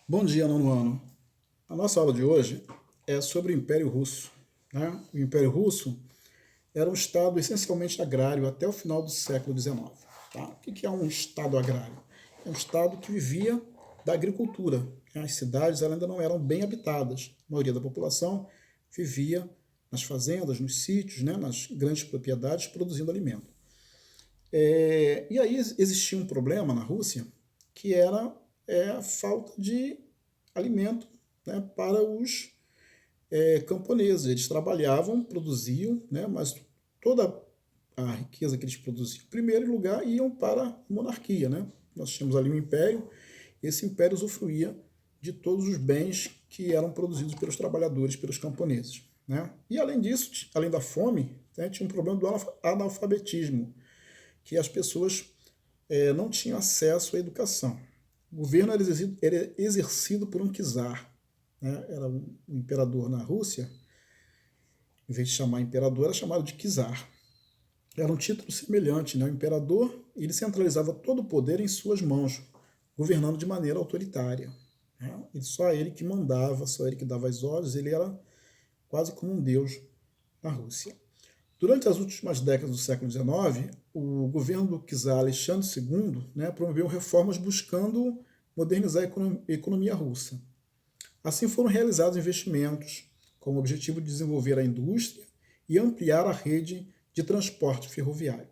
Bom dia, nono ano. A nossa aula de hoje é sobre o Império Russo, né? O Império Russo era um estado essencialmente agrário até o final do século XIX. Tá? O que é um estado agrário? É um estado que vivia da agricultura. As cidades ainda não eram bem habitadas. A maioria da população vivia nas fazendas, nos sítios, né? Nas grandes propriedades, produzindo alimento. E aí existia um problema na Rússia que era a falta de alimento, né, para os camponeses. Eles trabalhavam, produziam, né, mas toda a riqueza que eles produziam, em primeiro lugar, iam para a monarquia. Né? Nós tínhamos ali um império, esse império usufruía de todos os bens que eram produzidos pelos trabalhadores, pelos camponeses. Né? E além disso, além da fome, né, tinha um problema do analfabetismo, que as pessoas não tinham acesso à educação. O governo era exercido por um czar, né? Era um imperador na Rússia, em vez de chamar imperador, era chamado de czar. Era um título semelhante, né? O imperador ele centralizava todo o poder em suas mãos, governando de maneira autoritária. Né? E só ele que mandava, só ele que dava as ordens, ele era quase como um deus na Rússia. Durante as últimas décadas do século XIX, o governo do czar Alexandre II, né, promoveu reformas buscando modernizar a economia russa. Assim foram realizados investimentos com o objetivo de desenvolver a indústria e ampliar a rede de transporte ferroviário.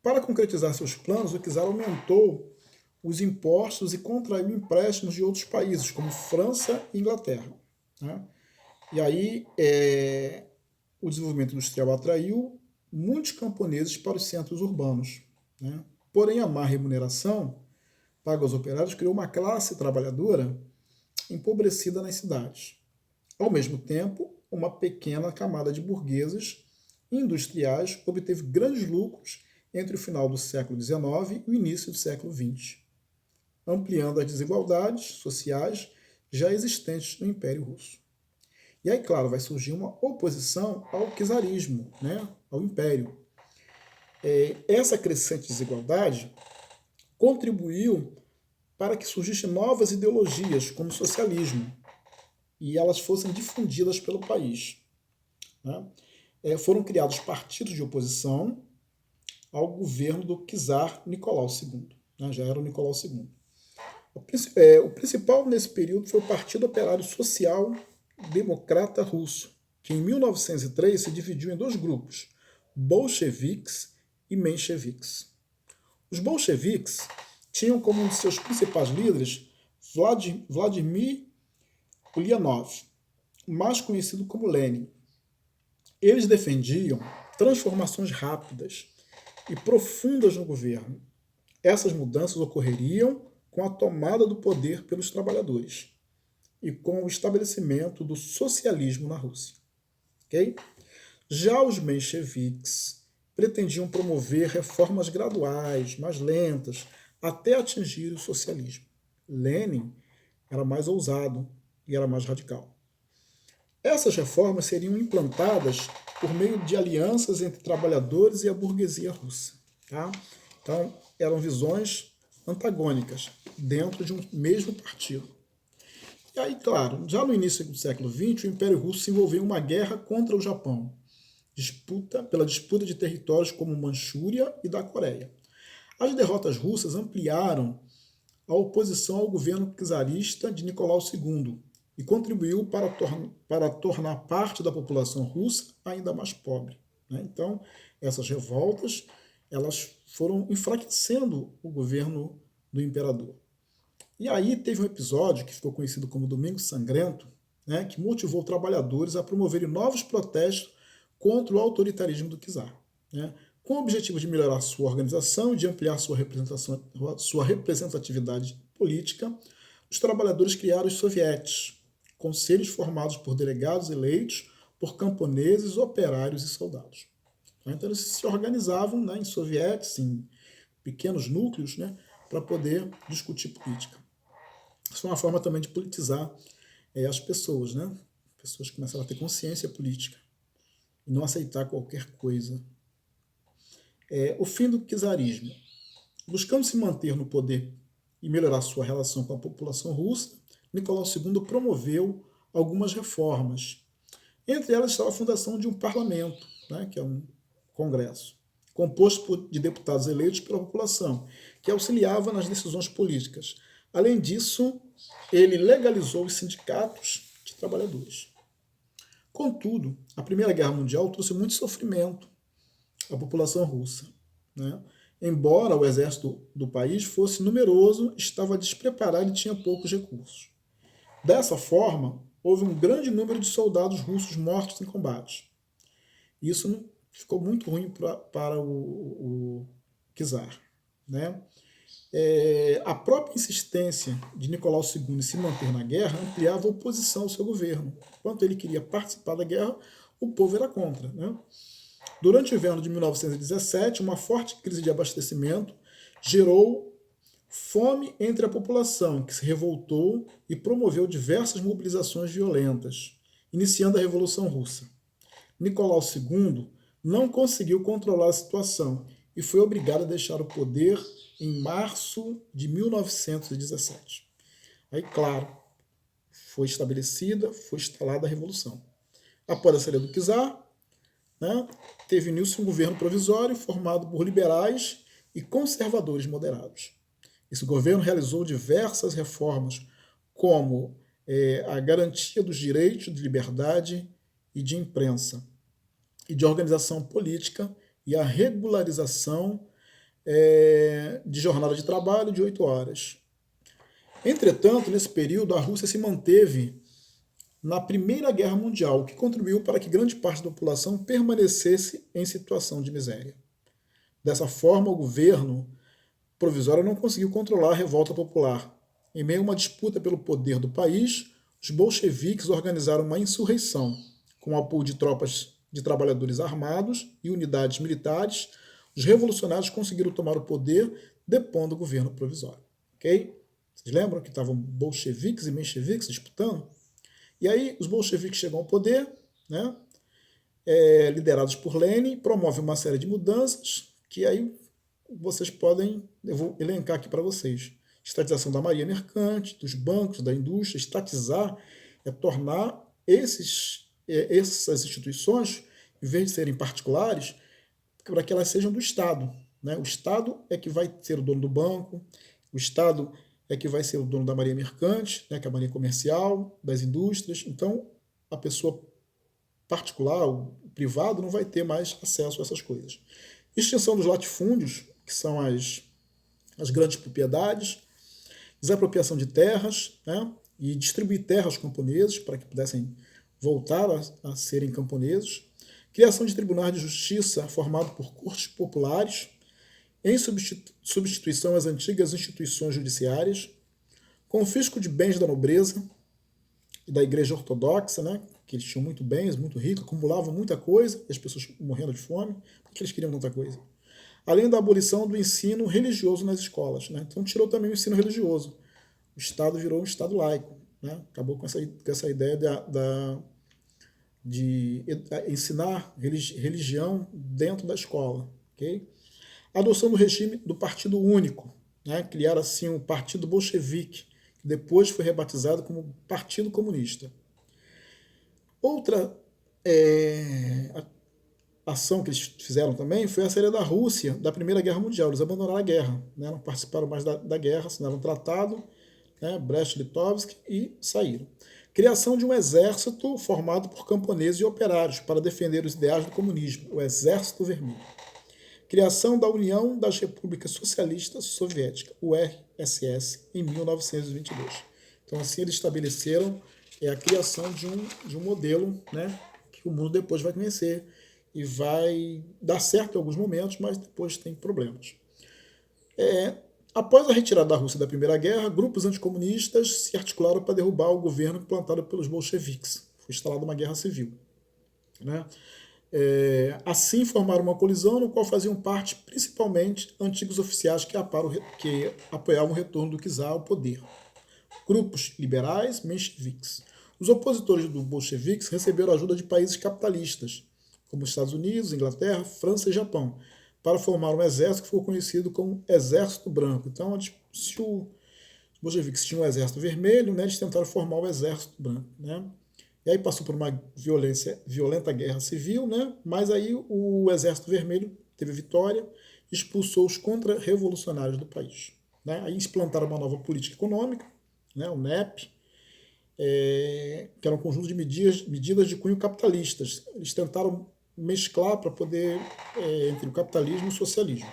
Para concretizar seus planos, o czar aumentou os impostos e contraiu empréstimos de outros países, como França e Inglaterra. Né? E aí, o desenvolvimento industrial atraiu muitos camponeses para os centros urbanos. Né? Porém, a má remuneração paga aos operários criou uma classe trabalhadora empobrecida nas cidades. Ao mesmo tempo, uma pequena camada de burgueses industriais obteve grandes lucros entre o final do século XIX e o início do século XX, ampliando as desigualdades sociais já existentes no Império Russo. E aí, claro, vai surgir uma oposição ao czarismo, né, ao Império. Essa crescente desigualdade contribuiu para que surgissem novas ideologias, como o socialismo, e elas fossem difundidas pelo país. Né? Foram criados partidos de oposição ao governo do czar Nicolau II. Né? Já era o Nicolau II. O principal nesse período foi o Partido Operário Social Democrata Russo, que em 1903 se dividiu em dois grupos, bolcheviques e mencheviques. Os bolcheviques tinham como um de seus principais líderes Vladimir Ulyanov, mais conhecido como Lenin. Eles defendiam transformações rápidas e profundas no governo. Essas mudanças ocorreriam com a tomada do poder pelos trabalhadores e com o estabelecimento do socialismo na Rússia. Okay? Já os mencheviques pretendiam promover reformas graduais, mais lentas, até atingir o socialismo. Lenin era mais ousado e era mais radical. Essas reformas seriam implantadas por meio de alianças entre trabalhadores e a burguesia russa. Tá? Então, eram visões antagônicas dentro de um mesmo partido. E aí, claro, já no início do século XX, o Império Russo se envolveu em uma guerra contra o Japão, pela disputa de territórios como Manchúria e da Coreia. As derrotas russas ampliaram a oposição ao governo czarista de Nicolau II e contribuiu para tornar parte da população russa ainda mais pobre. Né? Então, essas revoltas elas foram enfraquecendo o governo do imperador. E aí teve um episódio que ficou conhecido como Domingo Sangrento, né, que motivou trabalhadores a promoverem novos protestos contra o autoritarismo do czar, né, com o objetivo de melhorar sua organização e de ampliar sua representatividade política. Os trabalhadores criaram os sovietes, conselhos formados por delegados eleitos por camponeses, operários e soldados. Então eles se organizavam, né, em sovietes, em pequenos núcleos, né, para poder discutir política. Isso foi uma forma também de politizar as pessoas, né? As pessoas começaram a ter consciência política e não aceitar qualquer coisa. O fim do czarismo. Buscando se manter no poder e melhorar sua relação com a população russa, Nicolau II promoveu algumas reformas. Entre elas estava a fundação de um parlamento, né, que é um congresso, composto de deputados eleitos pela população, que auxiliava nas decisões políticas. Além disso, ele legalizou os sindicatos de trabalhadores. Contudo, a Primeira Guerra Mundial trouxe muito sofrimento à população russa, né? Embora o exército do país fosse numeroso, estava despreparado e tinha poucos recursos. Dessa forma, houve um grande número de soldados russos mortos em combate. Isso ficou muito ruim para o czar, né? A própria insistência de Nicolau II em se manter na guerra ampliava a oposição ao seu governo. Enquanto ele queria participar da guerra, o povo era contra, né? Durante o inverno de 1917, uma forte crise de abastecimento gerou fome entre a população, que se revoltou e promoveu diversas mobilizações violentas, iniciando a Revolução Russa. Nicolau II não conseguiu controlar a situação e foi obrigado a deixar o poder em março de 1917. Aí, claro, foi instalada a Revolução. Após a saída do czar, né, teve início um governo provisório formado por liberais e conservadores moderados. Esse governo realizou diversas reformas, como a garantia dos direitos de liberdade e de imprensa, e de organização política, e a regularização de jornada de trabalho de 8 horas. Entretanto, nesse período, a Rússia se manteve na Primeira Guerra Mundial, o que contribuiu para que grande parte da população permanecesse em situação de miséria. Dessa forma, o governo provisório não conseguiu controlar a revolta popular. Em meio a uma disputa pelo poder do país, os bolcheviques organizaram uma insurreição, com o apoio de tropas de trabalhadores armados e unidades militares. Os revolucionários conseguiram tomar o poder, depondo o governo provisório. Ok? Vocês lembram que estavam bolcheviques e mencheviques disputando? E aí os bolcheviques chegam ao poder, né, liderados por Lenin, promovem uma série de mudanças que aí vocês podem, eu vou elencar aqui para vocês. Estatização da marinha mercante, dos bancos, da indústria. Estatizar é tornar essas instituições, em vez de serem particulares, para que elas sejam do Estado, né? O Estado é que vai ser o dono do banco, o Estado é que vai ser o dono da marinha mercante, né, que é a marinha comercial, das indústrias. Então, a pessoa particular, o privado, não vai ter mais acesso a essas coisas. Extinção dos latifúndios, que são as grandes propriedades, desapropriação de terras, né, e distribuir terras aos camponeses para que pudessem voltar a serem camponeses. Criação de tribunais de justiça formados por cortes populares, em substituição às antigas instituições judiciárias, confisco de bens da nobreza e da igreja ortodoxa, né, que eles tinham muito bens, muito ricos, acumulavam muita coisa, e as pessoas morrendo de fome, porque eles queriam tanta coisa. Além da abolição do ensino religioso nas escolas, né, então tirou também o ensino religioso. O Estado virou um Estado laico, né, acabou com essa ideia de ensinar religião dentro da escola, ok? Adoção do regime do Partido Único, né? Criar assim o Partido Bolchevique, que depois foi rebatizado como Partido Comunista. Outra ação que eles fizeram também foi a saída da Rússia da Primeira Guerra Mundial. Eles abandonaram a guerra, né? Não participaram mais da guerra, assinaram um tratado, né? Brest-Litovsk, e saíram. Criação de um exército formado por camponeses e operários para defender os ideais do comunismo, o Exército Vermelho. Criação da União das Repúblicas Socialistas Soviéticas, URSS, em 1922. Então, assim, eles estabeleceram a criação de um modelo, né, que o mundo depois vai conhecer e vai dar certo em alguns momentos, mas depois tem problemas. Após a retirada da Rússia da Primeira Guerra, grupos anticomunistas se articularam para derrubar o governo implantado pelos bolcheviques. Foi instalada uma guerra civil, né? Assim formaram uma colisão no qual faziam parte principalmente antigos oficiais que apoiavam o retorno do czar ao poder. Grupos liberais mencheviques. Os opositores dos bolcheviques receberam ajuda de países capitalistas, como os Estados Unidos, Inglaterra, França e Japão, para formar um exército que ficou conhecido como Exército Branco. Então, se bolcheviques tinham o exército vermelho, né, eles tentaram formar o exército branco, né? E aí passou por uma violenta guerra civil, né? Mas aí o exército vermelho teve vitória, expulsou os contra-revolucionários do país, né? Aí implantaram uma nova política econômica, né, o NEP, que era um conjunto de medidas de cunho capitalistas. Eles tentaram mesclar para poder entre o capitalismo e o socialismo.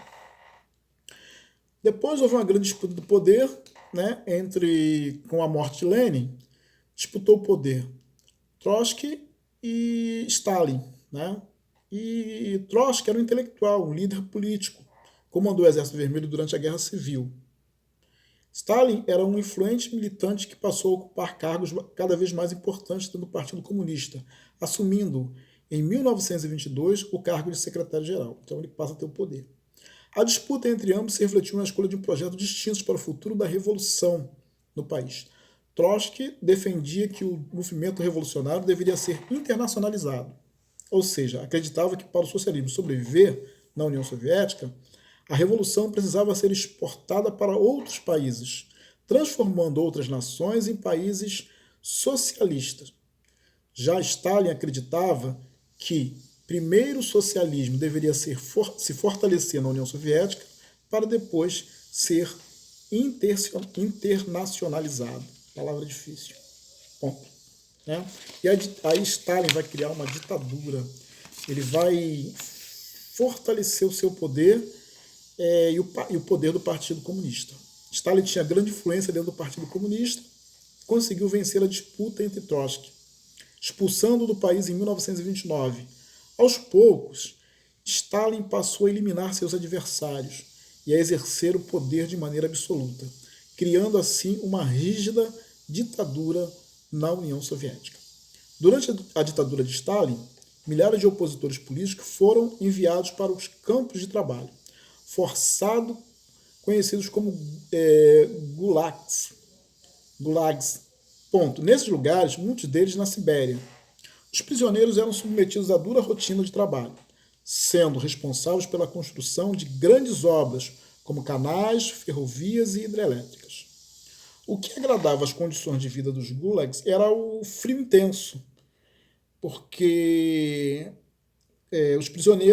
Depois houve uma grande disputa do poder, né, com a morte de Lenin, disputou o poder Trotsky e Stalin, né? E Trotsky era um intelectual, um líder político, comandou o Exército Vermelho durante a Guerra Civil. Stalin era um influente militante que passou a ocupar cargos cada vez mais importantes dentro do Partido Comunista, assumindo em 1922 o cargo de secretário-geral. Então ele passa a ter o poder. A disputa entre ambos se refletiu na escolha de um projeto distinto para o futuro da revolução no país. Trotsky defendia que o movimento revolucionário deveria ser internacionalizado, ou seja, acreditava que para o socialismo sobreviver na União Soviética, a revolução precisava ser exportada para outros países, transformando outras nações em países socialistas. Já Stalin acreditava que primeiro o socialismo deveria se fortalecer na União Soviética para depois ser internacionalizado. Palavra difícil. Ponto. Né? E aí Stalin vai criar uma ditadura. Ele vai fortalecer o seu poder e o poder do Partido Comunista. Stalin tinha grande influência dentro do Partido Comunista, conseguiu vencer a disputa entre Trotsky, expulsando do país em 1929. Aos poucos, Stalin passou a eliminar seus adversários e a exercer o poder de maneira absoluta, criando assim uma rígida ditadura na União Soviética. Durante a ditadura de Stalin, milhares de opositores políticos foram enviados para os campos de trabalho, forçados, conhecidos como gulags. Nesses lugares, muitos deles na Sibéria, os prisioneiros eram submetidos a dura rotina de trabalho, sendo responsáveis pela construção de grandes obras, como canais, ferrovias e hidrelétricas. O que agradava as condições de vida dos gulags era o frio intenso, porque os prisioneiros